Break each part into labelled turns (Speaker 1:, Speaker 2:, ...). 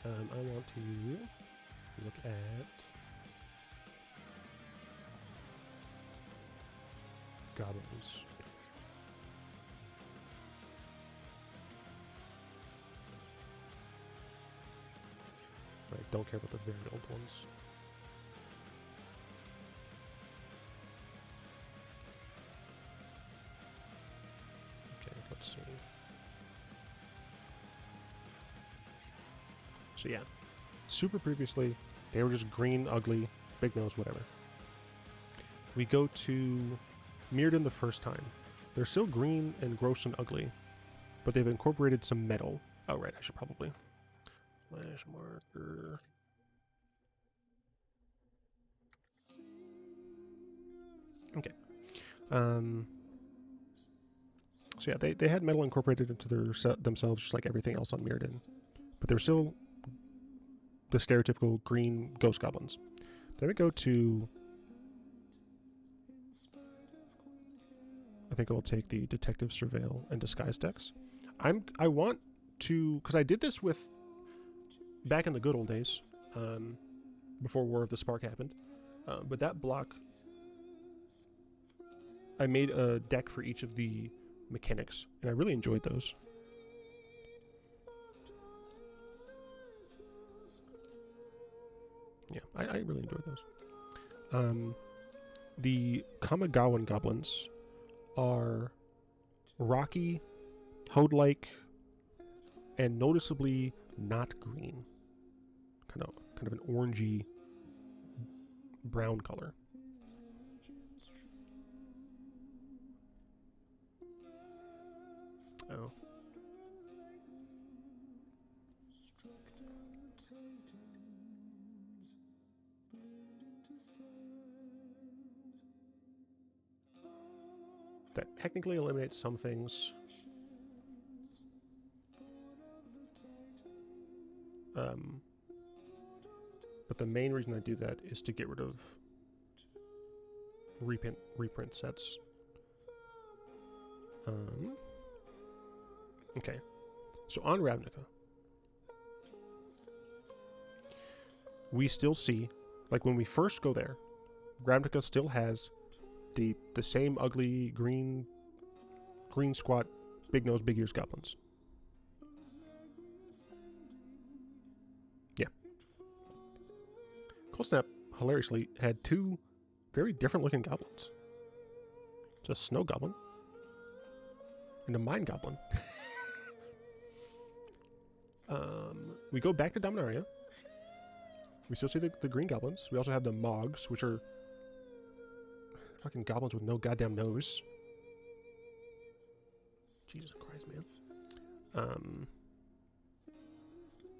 Speaker 1: I want to look at Goblins. Right, don't care about the very old ones. Okay, let's see. So yeah, super previously, they were just green, ugly, big nose, whatever. We go to Mirrodin the first time. They're still green and gross and ugly, but they've incorporated some metal. Oh right, I should probably slash marker. Okay. So yeah, they had metal incorporated into themselves, just like everything else on Mirrodin, but they're still the stereotypical green ghost goblins. Then we go to, I think I'll take the Detective, Surveil, and Disguise decks. I want to, because I did this with, back in the good old days, before War of the Spark happened, but that block, I made a deck for each of the mechanics, and I really enjoyed those. Yeah, I really enjoyed those. The Kamigawan goblins are rocky, toad-like, and noticeably not green. Kind of an orangey brown color. Oh. That technically eliminates some things. But the main reason I do that is to get rid of reprint sets. Okay, so on Ravnica, we still see, like when we first go there, Ravnica still has the same ugly green squat, big nose, big ears goblins. Yeah. Cold Snap, hilariously, had two very different looking goblins. It's a snow goblin and a mine goblin. We go back to Dominaria. We still see the green goblins. We also have the Mogs, which are fucking goblins with no goddamn nose. Jesus Christ, man.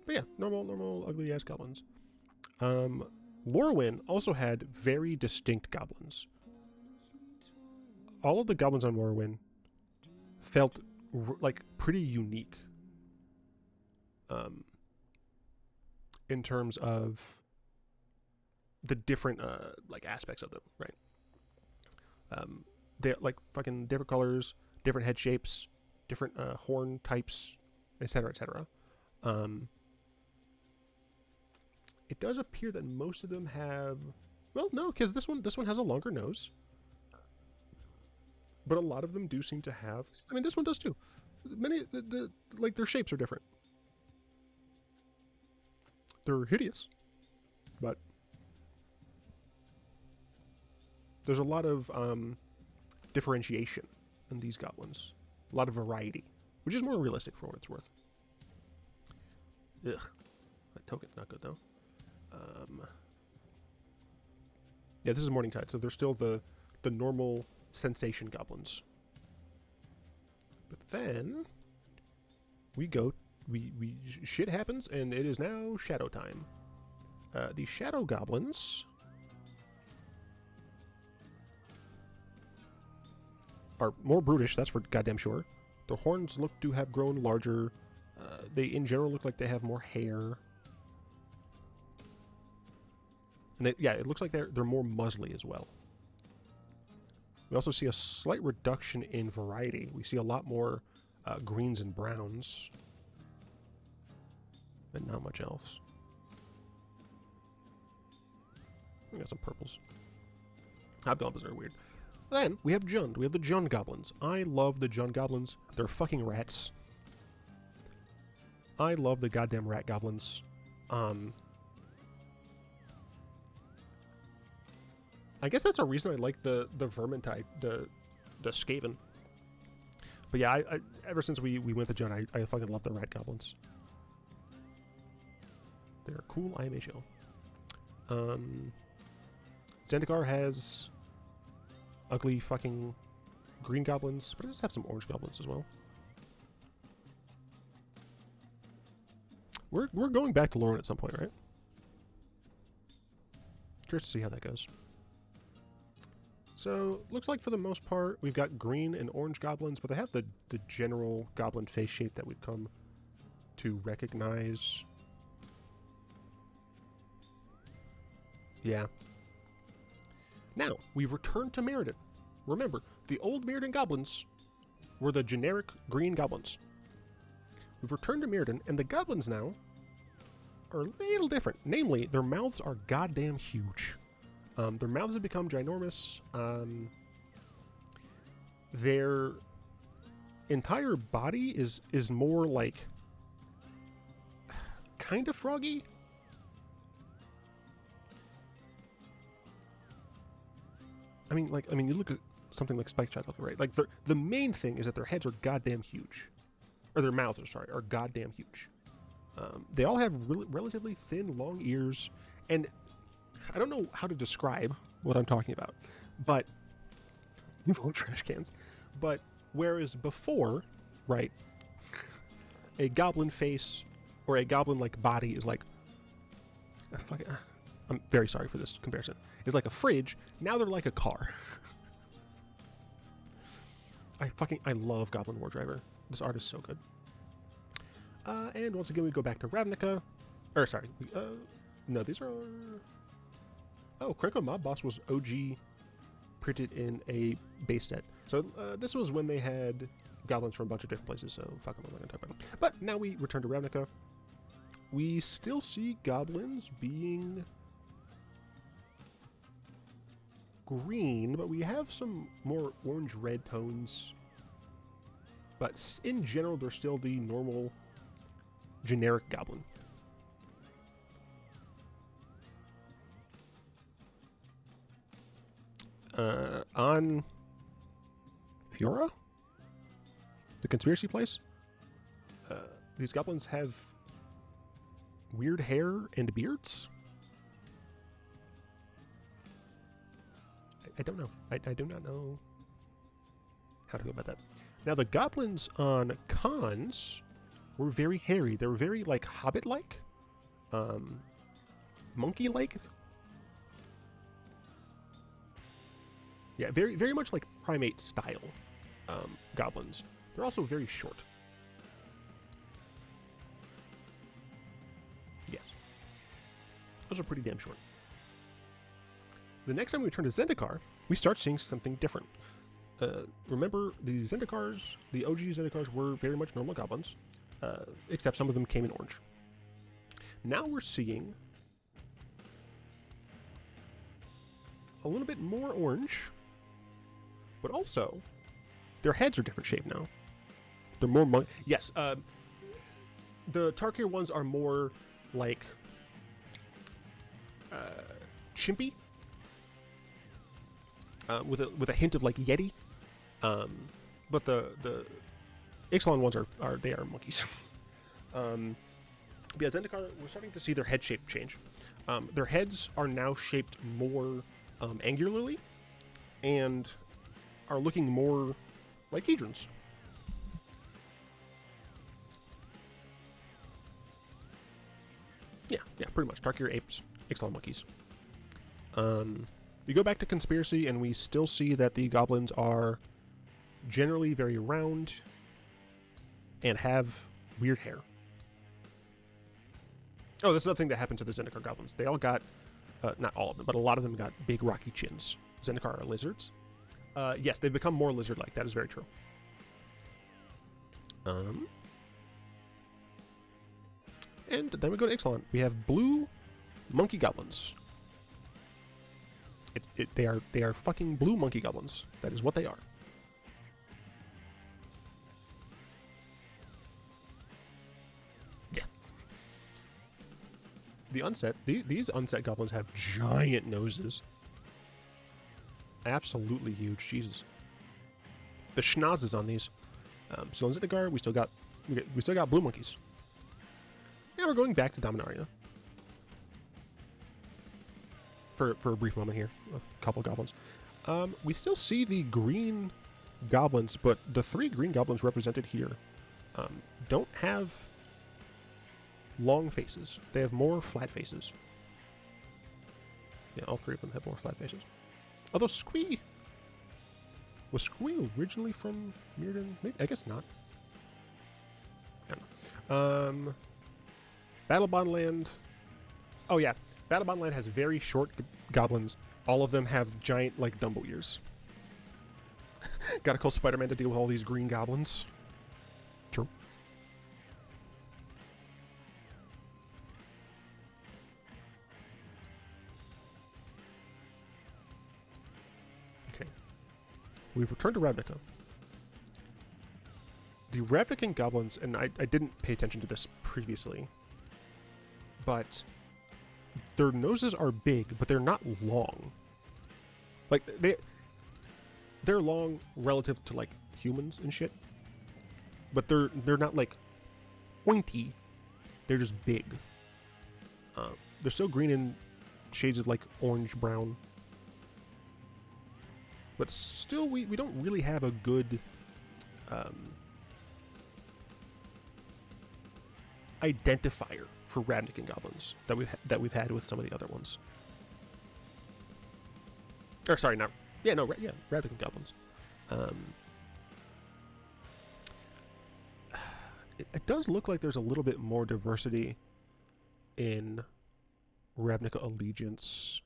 Speaker 1: But yeah, normal ugly ass goblins. Lorwyn also had very distinct goblins. All of the goblins on Lorwyn felt like pretty unique. In terms of the different like aspects of them, right? They're like fucking different colors, different head shapes, different horn types, etc., etc. It does appear that most of them have, well, no, because this one has a longer nose, but a lot of them do seem to have. I mean, this one does too. Many like their shapes are different. They're hideous, but there's a lot of differentiation in these goblins. A lot of variety, which is more realistic for what it's worth. Ugh. That token's not good, though. Yeah, this is Morningtide, so they're still the normal sensation goblins. But then we go... shit happens, and it is now shadow time. The shadow goblins are more brutish, that's for goddamn sure. The horns look to have grown larger. They, in general, look like they have more hair. And it looks like they're more muzzly as well. We also see a slight reduction in variety. We see a lot more greens and browns. and not much else. We got some purples. Hobgoblins are weird. Then we have Jund. We have the Jund Goblins. I love the Jund Goblins. They're fucking rats. I love the goddamn rat goblins. I guess that's a reason I like the Vermintide, the Skaven. But yeah, I ever since we went to Jund, I fucking love the rat goblins. They're cool IMA show. Zendikar has ugly fucking green goblins, but it does have some orange goblins as well. We're going back to Lauren at some point, right? Curious to see how that goes. So, looks like for the most part, we've got green and orange goblins, but they have the general goblin face shape that we've come to recognize. Yeah. Now, we've returned to Mirrodin. Remember, the old Mirrodin goblins were the generic green goblins. We've returned to Mirrodin, and the goblins now are a little different. Namely, their mouths are goddamn huge. Their mouths have become ginormous. Their entire body is more like kind of froggy. I mean, you look at something like Spike Child, right? Like, the main thing is that their heads are goddamn huge. Or their mouths, are goddamn huge. They all have relatively thin, long ears, and I don't know how to describe what I'm talking about, but you have trash cans. But whereas before, right, a goblin face or a goblin-like body is like, I'm very sorry for this comparison, is like a fridge. Now they're like a car. I love Goblin War Driver. This art is so good. And once again, we go back to Ravnica. Or, sorry. No, these are... Oh, Krenko Mob Boss was OG printed in a base set. So, this was when they had goblins from a bunch of different places, so fuck them, I'm not going to talk about them. But now we return to Ravnica. We still see goblins being green, but we have some more orange-red tones. But in general, they're still the normal, generic goblin. On Fiora, the conspiracy place, these goblins have weird hair and beards. I don't know. I do not know how to go about that. Now, the goblins on Khans were very hairy. They were very, like, hobbit-like, monkey-like. Yeah, very, very much like primate-style goblins. They're also very short. Yes. Those are pretty damn short. The next time we return to Zendikar, we start seeing something different. Remember, the Zendikars, the OG Zendikars, were very much normal goblins, except some of them came in orange. Now we're seeing a little bit more orange, but also their heads are different shape now. They're more yes, the Tarkir ones are more like chimpy, with a hint of like Yeti. But the Ixalan ones are monkeys. Yeah, Zendikar, we're starting to see their head shape change. Their heads are now shaped more angularly and are looking more like Hedrons. Yeah, pretty much. Tarkir apes, Ixalan monkeys. We go back to Conspiracy, and we still see that the goblins are generally very round and have weird hair. Oh, that's another thing that happened to the Zendikar goblins. They all got, not all of them, but a lot of them got big rocky chins. Zendikar are lizards. Yes, they've become more lizard-like. That is very true. And then we go to Ixalan. We have blue monkey goblins. They are fucking blue monkey goblins. That is what they are. Yeah. The unset, these unset goblins have giant noses. Absolutely huge. Jesus. The schnozzes on these. So in Zendikar, we still got blue monkeys. Now we're going back to Dominaria. For a brief moment here, a couple goblins. We still see the green goblins, but the 3 green goblins represented here don't have long faces. They have more flat faces. Yeah, all 3 of them have more flat faces. Although Squee... Was Squee originally from Mirrodin? Maybe, I guess not. I don't know. Battlebond Land. Oh yeah, Battlebond Land has very short goblins. All of them have giant, like, Dumbo ears. Gotta call Spider-Man to deal with all these green goblins. True. Okay. We've returned to Ravnica. The Ravnican goblins, and I didn't pay attention to this previously, but their noses are big, but they're not long. Like, they're long relative to, like, humans and shit, but they're not, like, pointy. They're just big. They're still green in shades of, like, orange-brown. But still, we don't really have a good identifier for Ravnican goblins that we've had with some of the other ones. Or sorry, not Ravnican goblins. It does look like there's a little bit more diversity in Ravnica Allegiance.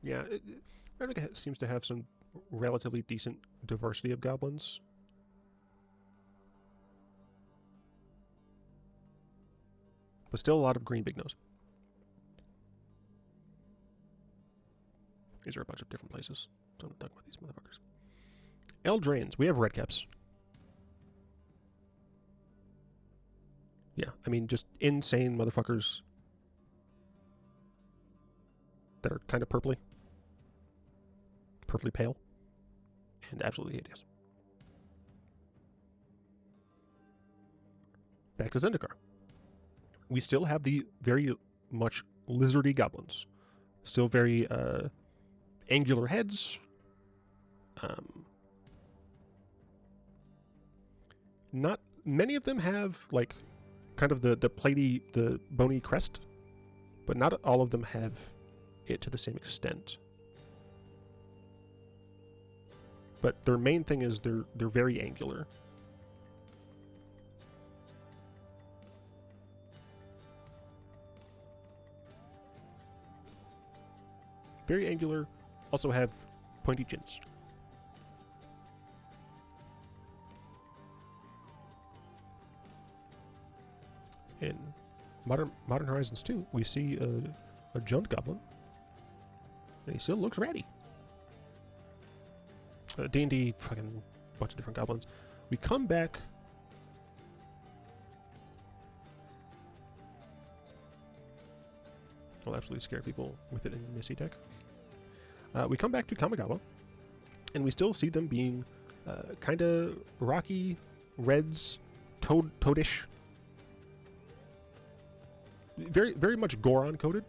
Speaker 1: Yeah, Ravnica seems to have some relatively decent diversity of goblins. But still a lot of green big nose. These are a bunch of different places, so I'm not talking about these motherfuckers. Eldrains, we have redcaps. Yeah, I mean, just insane motherfuckers that are kind of purpley pale, and absolutely hideous. Back to Zendikar. We still have the very much lizardy goblins. Still very angular heads. Not many of them have, like, kind of the bony crest, but not all of them have it to the same extent. But their main thing is they're very angular. Very angular, also have pointy chins. In Modern Horizons 2, we see a Jund Goblin, and he still looks ratty. D&D, fucking bunch of different goblins. We come back. I'll absolutely scare people with it in Missy Tech. We come back to Kamigawa, and we still see them being kind of rocky, reds, toadish. Very, very much Goron coated.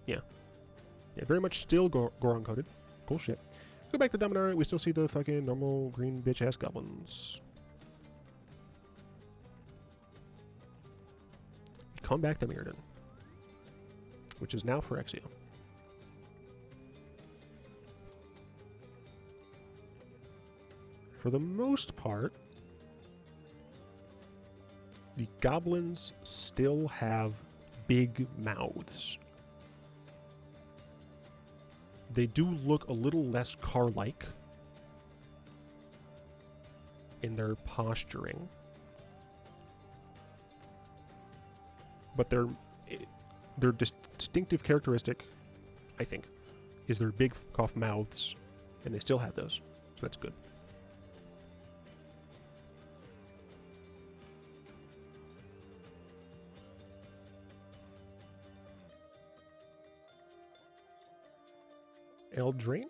Speaker 1: Yeah, very much still Goron coated. Cool shit. Go back to Dominaria, we still see the fucking normal green bitch ass goblins. Come back to Mirrodin, which is now Phyrexia. For the most part, the goblins still have big mouths. They do look a little less car-like. in their posturing. But their distinctive characteristic, I think, is their big cough mouths, and they still have those, so that's good. Eldraine?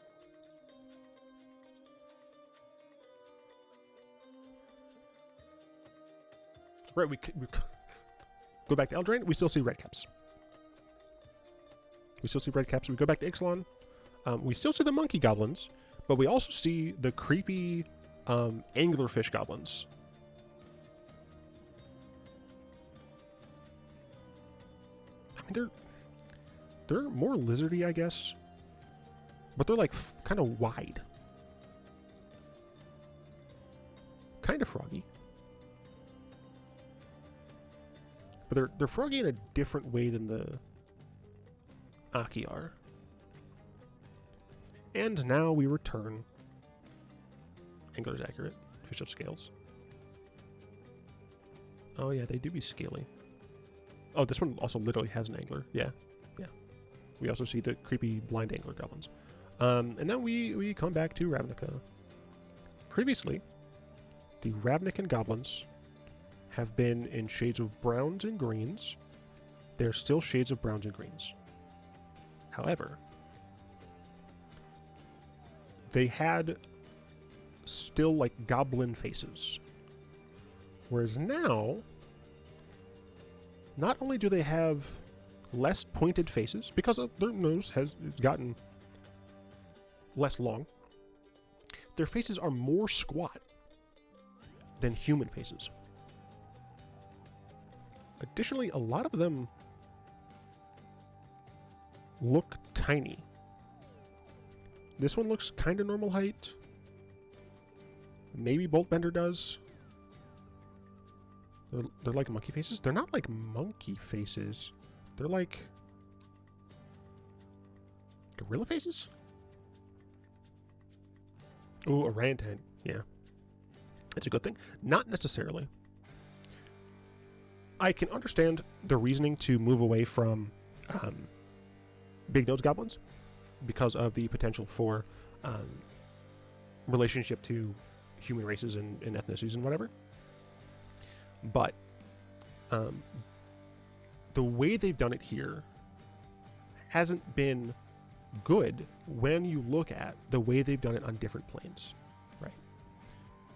Speaker 1: Right, we go back to Eldraine, we still see red caps. We still see red caps. We go back to Ixalan. We still see the monkey goblins, but we also see the creepy anglerfish goblins. I mean, they're more lizardy, I guess, but they're like kind of wide, kind of froggy. But they're froggy in a different way than the Aki are. And now we return. Angler's accurate. Fish of scales. Oh yeah, they do be scaly. Oh, this one also literally has an angler. Yeah, yeah. We also see the creepy blind angler goblins. And then we come back to Ravnica. Previously, the Ravnican goblins have been in shades of browns and greens. They're still shades of browns and greens. However, they had still like goblin faces. Whereas now, not only do they have less pointed faces, because of their nose has gotten less long, their faces are more squat than human faces. Additionally, a lot of them look tiny. This one looks kind of normal height. Maybe Boltbender does. They're like monkey faces. They're not like monkey faces. They're like gorilla faces. Oh, a Rant head. Yeah. It's a good thing. Not necessarily. I can understand the reasoning to move away from big nose goblins because of the potential for relationship to human races and ethnicities and whatever. But the way they've done it here hasn't been good when you look at the way they've done it on different planes, right?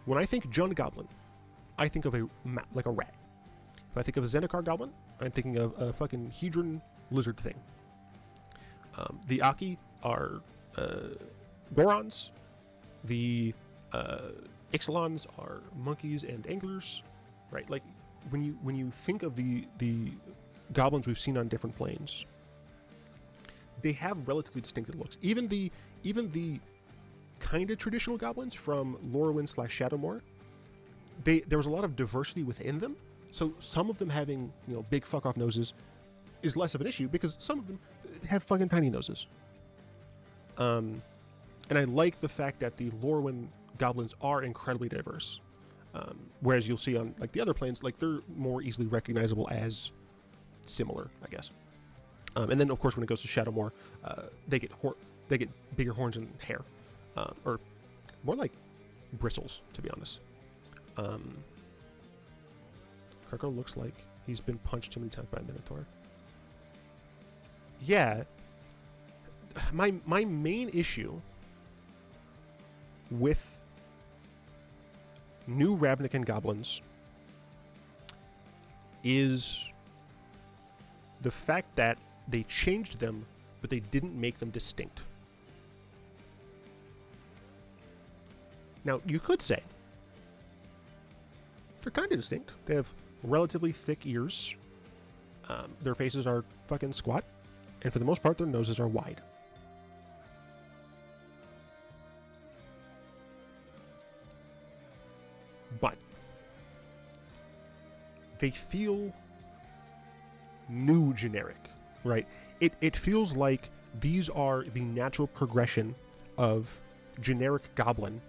Speaker 1: When I think Jund Goblin, I think of a rat. If I think of a Zendikar Goblin, I'm thinking of a fucking Hedron lizard thing. The Aki are Gorons. The Ixalans are monkeys and anglers, right? Like when you think of the goblins we've seen on different planes, they have relatively distinctive looks. Even the kind of traditional goblins from Lorwyn / Shadowmoor, there was a lot of diversity within them. So some of them having, big fuck off noses is less of an issue because some of them have fucking tiny noses. And I like the fact that the Lorwyn goblins are incredibly diverse. Whereas you'll see on like the other planes, like they're more easily recognizable as similar, I guess. And then of course when it goes to Shadowmoor, they get bigger horns and hair, or more like bristles, to be honest. Krenko looks like he's been punched too many times by a Minotaur. Yeah. My main issue with new Ravnican goblins is the fact that they changed them, but they didn't make them distinct. Now, you could say they're kind of distinct. They have relatively thick ears. Their faces are fucking squat. And for the most part, their noses are wide. But they feel new generic, right? It feels like these are the natural progression of generic goblin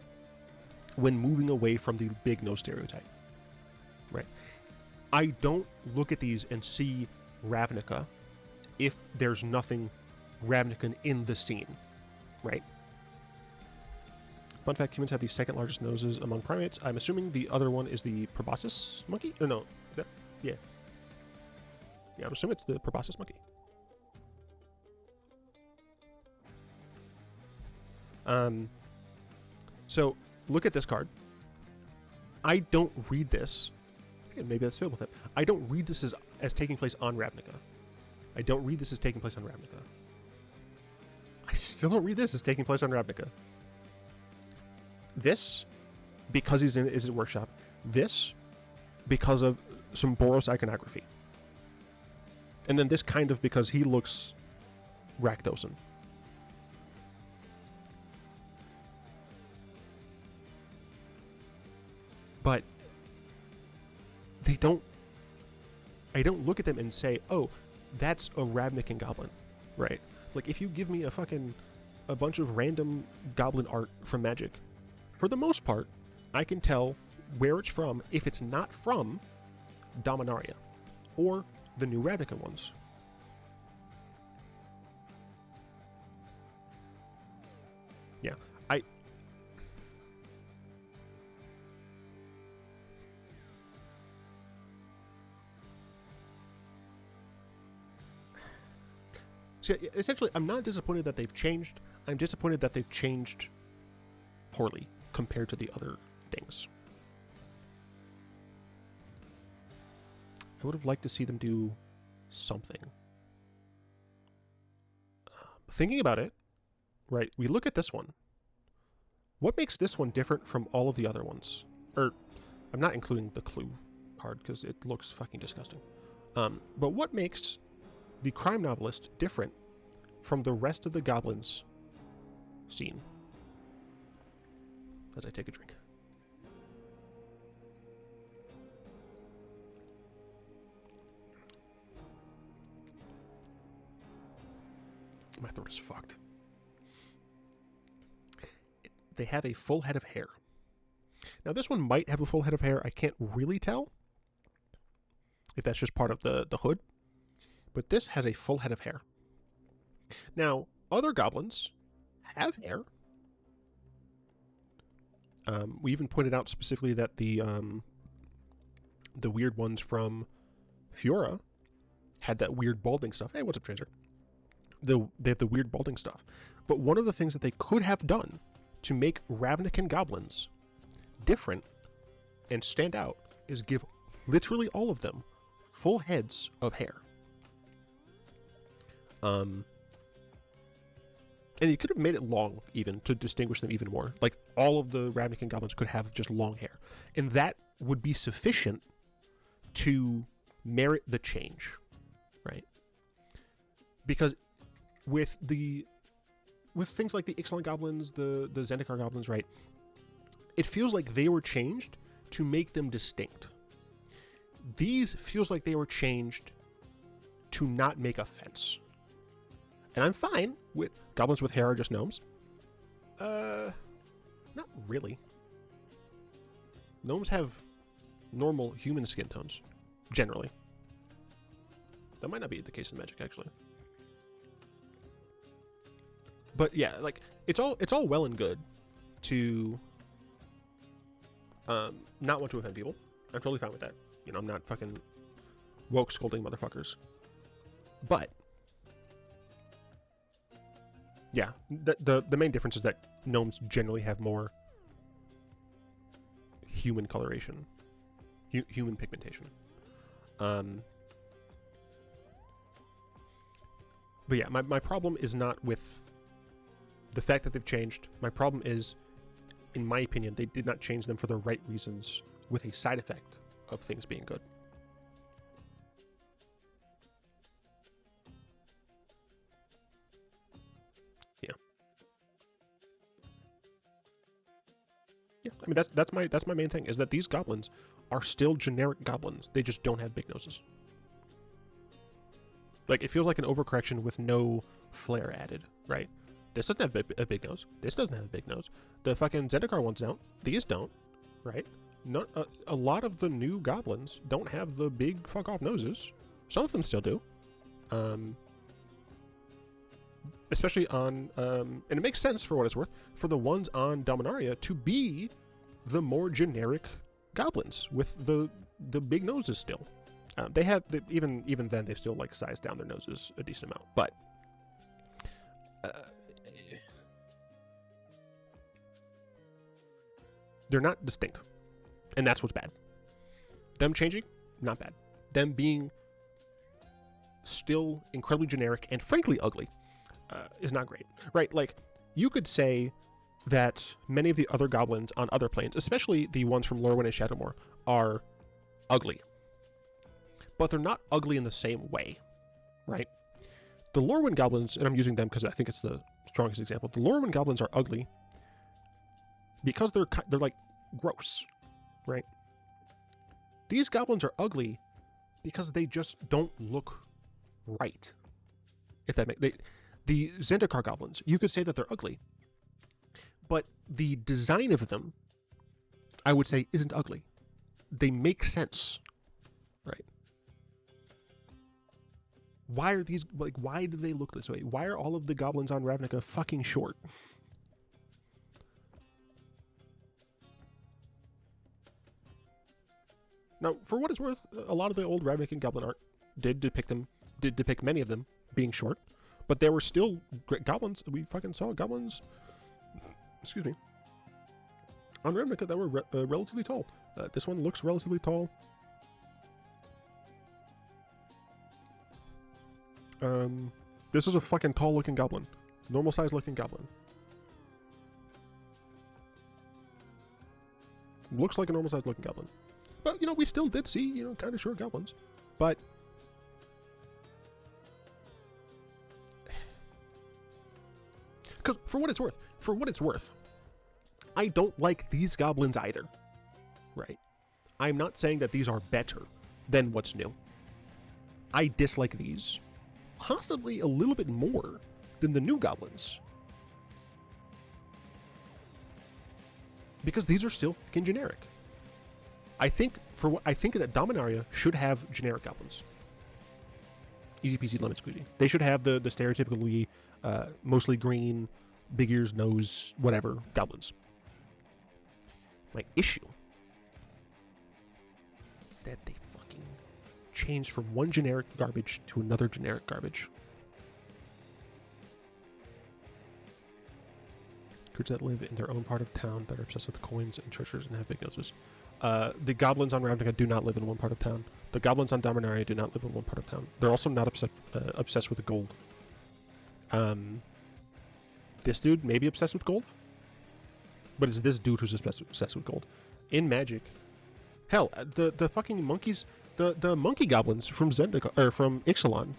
Speaker 1: when moving away from the big nose stereotype, right? I don't look at these and see Ravnica if there's nothing Ravnican in the scene, right? Fun fact, humans have the second largest noses among primates. I'm assuming the other one is the proboscis monkey? Or no, yeah. Yeah, I would assume it's the proboscis monkey. So look at this card. I don't read this. Maybe that's filled with it. I don't read this as taking place on Ravnica. I don't read this as taking place on Ravnica. I still don't read this as taking place on Ravnica. This, because he's in his workshop. This, because of some Boros iconography. And then this kind of because he looks Rakdosan. But I don't look at them and say, oh, that's a Ravnican goblin, right? Like, if you give me a bunch of random goblin art from Magic, for the most part, I can tell where it's from if it's not from Dominaria or the new Ravnica ones. Yeah, So essentially, I'm not disappointed that they've changed. I'm disappointed that they've changed poorly compared to the other things. I would have liked to see them do something. Thinking about it, right, we look at this one. What makes this one different from all of the other ones? Or, I'm not including the clue card because it looks fucking disgusting. But what makes the crime novelist different from the rest of the goblins scene? As I take a drink. My throat is fucked. They have a full head of hair. Now this one might have a full head of hair. I can't really tell if that's just part of the hood. But this has a full head of hair. Now, other goblins have hair. We even pointed out specifically that the weird ones from Fiora had that weird balding stuff. Hey, what's up, Tracer? They have the weird balding stuff. But one of the things that they could have done to make Ravnican goblins different and stand out is give literally all of them full heads of hair. And you could have made it long, even, to distinguish them even more. Like, all of the Ravnican goblins could have just long hair. And that would be sufficient to merit the change, right? Because with things like the Ixalan goblins, the Zendikar goblins, right? It feels like they were changed to make them distinct. These feels like they were changed to not make offense. And I'm fine with goblins with hair are just gnomes. Not really. Gnomes have normal human skin tones, generally. That might not be the case in Magic, actually. But yeah, like it's all well and good to not want to offend people. I'm totally fine with that. You know, I'm not fucking woke scolding motherfuckers. But yeah, the main difference is that gnomes generally have more human coloration, human pigmentation. But yeah, my problem is not with the fact that they've changed. My problem is, in my opinion, they did not change them for the right reasons with a side effect of things being good. Yeah, I mean that's my main thing is that these goblins are still generic goblins. They just don't have big noses. Like, it feels like an overcorrection with no flair added, right? This doesn't have a big nose. This doesn't have a big nose. The fucking Zendikar ones don't. These don't, right? Not a lot of the new goblins don't have the big fuck off noses. Some of them still do. Especially on, and it makes sense for what it's worth, for the ones on Dominaria to be the more generic goblins with the big noses still. They have, even then, they've still, like, sized down their noses a decent amount, but they're not distinct, and that's what's bad. Them changing, not bad. Them being still incredibly generic and frankly ugly is not great, right? Like, you could say that many of the other goblins on other planes, especially the ones from Lorwyn and Shadowmoor, are ugly, but they're not ugly in the same way, right? The Lorwyn goblins, and I'm using them because I think it's the strongest example. The Lorwyn goblins are ugly because they're like gross, right? These goblins are ugly because they just don't look right. If that makes the Zendikar goblins, you could say that they're ugly, but the design of them, I would say, isn't ugly. They make sense, right? Why are these, like, why do they look this way? Why are all of the goblins on Ravnica fucking short? Now, for what it's worth, a lot of the old Ravnican goblin art did depict many of them being short, but there were still goblins. We fucking saw goblins, excuse me, on Ravnica that were relatively tall. This one looks relatively tall. This is a fucking tall looking goblin. Normal size looking goblin. Looks like a normal size looking goblin. But, you know, we still did see, you know, kind of short goblins. But because for what it's worth, I don't like these goblins either. Right? I'm not saying that these are better than what's new. I dislike these possibly a little bit more than the new goblins, because these are still fucking generic. I think that Dominaria should have generic goblins. Easy peasy lemon squeezy. They should have the stereotypically mostly green, big ears, nose, whatever goblins. My issue is that they fucking changed from one generic garbage to another generic garbage. Creatures that live in their own part of town that are obsessed with coins and treasures and have big noses. The goblins on Ravnica do not live in one part of town. The goblins on Dominaria do not live in one part of town. They're also not obsessed with the gold. This dude may be obsessed with gold, but it's this dude who's obsessed with gold. In Magic, hell, the fucking monkeys, the monkey goblins from Zendikar or from Ixalan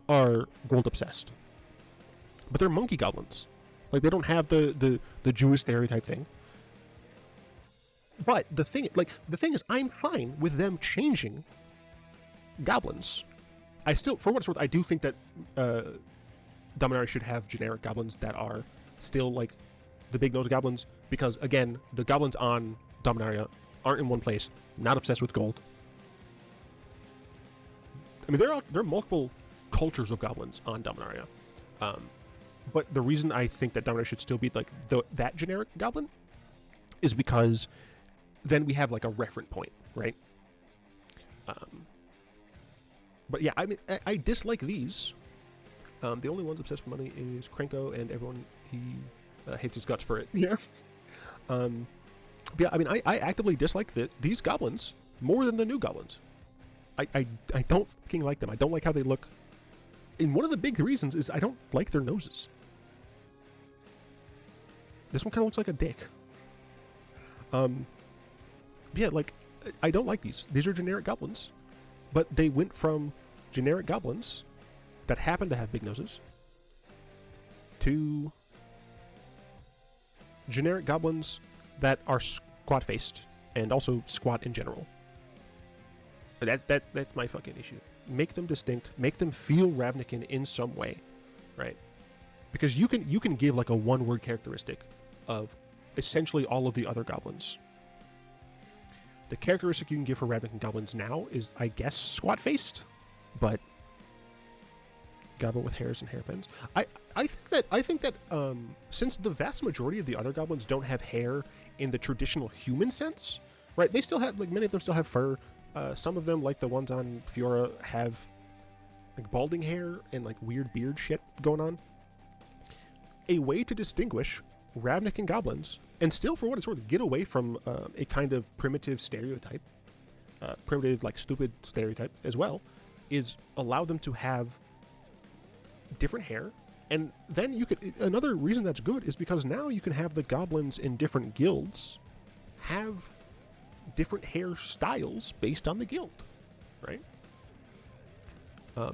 Speaker 1: are gold obsessed, but they're monkey goblins. Like, they don't have the Jewish stereotype thing. But the thing is, I'm fine with them changing goblins. I still, for what it's worth, I do think that Dominaria should have generic goblins that are still like the big nose goblins, because again, the goblins on Dominaria aren't in one place, not obsessed with gold. I mean, there are multiple cultures of goblins on Dominaria. But the reason I think that Dominaria should still be like that generic goblin is because then we have like a reference point, right? But yeah, I mean, I dislike these. The only ones obsessed with money is Krenko, and everyone, he hates his guts for it. Yeah. But yeah, I mean, I actively dislike these goblins more than the new goblins. I don't fucking like them. I don't like how they look. And one of the big reasons is I don't like their noses. This one kind of looks like a dick. Yeah, like, I don't like these. These are generic goblins. But they went from generic goblins that happen to have big noses to generic goblins that are squat-faced and also squat in general. That's my fucking issue. Make them distinct. Make them feel Ravnican in some way, right? because you can give like a one-word characteristic of essentially all of the other goblins. The characteristic you can give for Ravnica goblins now is, I guess, squat-faced, but goblin with hairs and hairpins. I think that since the vast majority of the other goblins don't have hair in the traditional human sense, right? They still have, like, many of them still have fur. Some of them, like the ones on Fiora, have like balding hair and like weird beard shit going on. A way to distinguish Ravnica goblins, and still, for what it's worth, get away from a kind of primitive stereotype, primitive, like, stupid stereotype as well, is allow them to have different hair. And then you could, another reason that's good is because now you can have the goblins in different guilds have different hair styles based on the guild, right?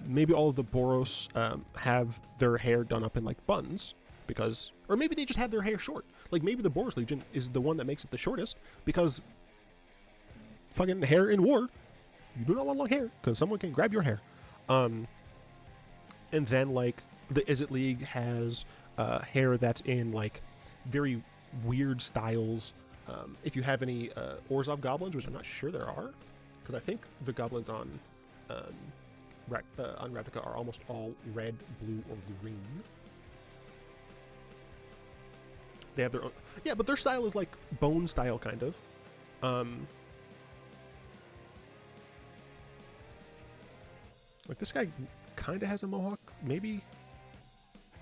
Speaker 1: Maybe all of the Boros have their hair done up in like buns, because, or maybe they just have their hair short. Like, maybe the Boros Legion is the one that makes it the shortest, because fucking hair in war, you do not want long hair, because someone can grab your hair. And then, like, the Izzet League has hair that's in, like, very weird styles. If you have any Orzhov goblins, which I'm not sure there are, because I think the goblins on Ravnica are almost all red, blue, or green. They have their own... Yeah, but their style is like bone style, kind of. Like, this guy kind of has a mohawk, maybe.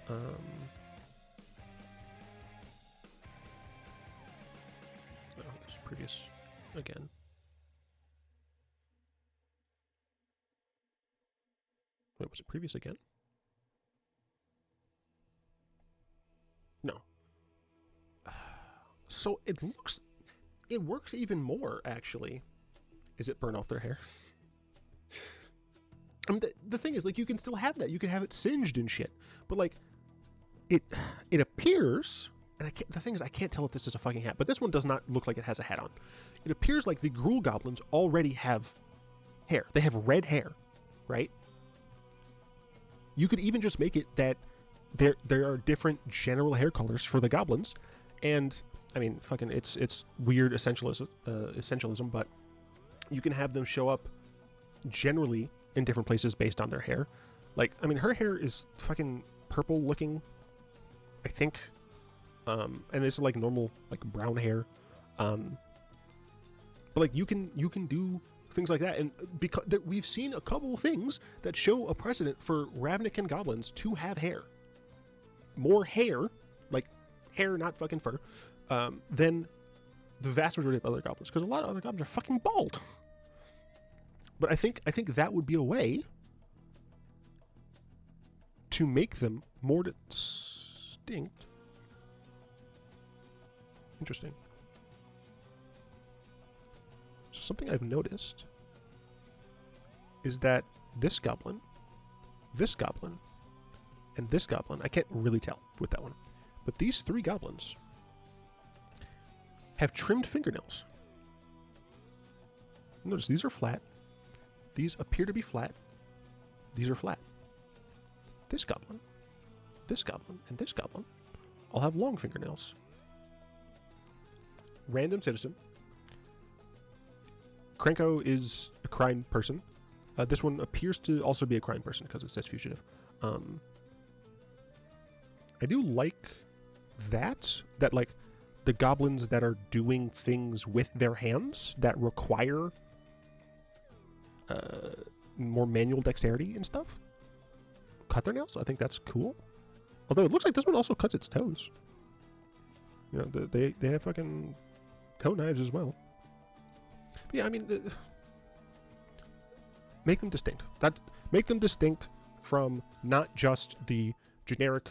Speaker 1: Oh, there's previous again. Wait, was it previous again? No. So it works even more, actually. Is it burn off their hair? I mean, the thing is, like, you can still have that. You can have it singed and shit. But, like, it appears, and the thing is, I can't tell if this is a fucking hat, but this one does not look like it has a hat on. It appears like the Gruul goblins already have hair. They have red hair, right? You could even just make it that there are different general hair colors for the goblins, and I mean, fucking, it's weird essentialism, but you can have them show up generally in different places based on their hair. Like, I mean, her hair is fucking purple looking, I think, and this is like normal, like, brown hair, but like you can do things like that, and because we've seen a couple of things that show a precedent for Ravnican goblins to have hair, more hair, like hair, not fucking fur, than the vast majority of other goblins, because a lot of other goblins are fucking bald. But I think that would be a way to make them more distinct. Interesting. So something I've noticed is that this goblin, and this goblin, I can't really tell with that one, but these three goblins have trimmed fingernails. Notice these are flat. These appear to be flat. These are flat. This goblin, and this goblin all have long fingernails. Random citizen. Krenko is a crime person. This one appears to also be a crime person because it says fugitive. I do like that like the goblins that are doing things with their hands that require more manual dexterity and stuff cut their nails. I think that's cool. Although it looks like this one also cuts its toes. You know, they have fucking toe knives as well. But yeah, I mean, make them distinct. Make them distinct from not just the generic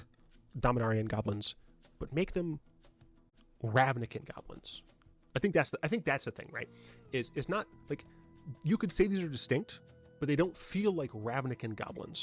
Speaker 1: Dominarian goblins, but make them Ravnican goblins. I think that's the thing, right? It's not like, you could say these are distinct, but they don't feel like Ravnican goblins.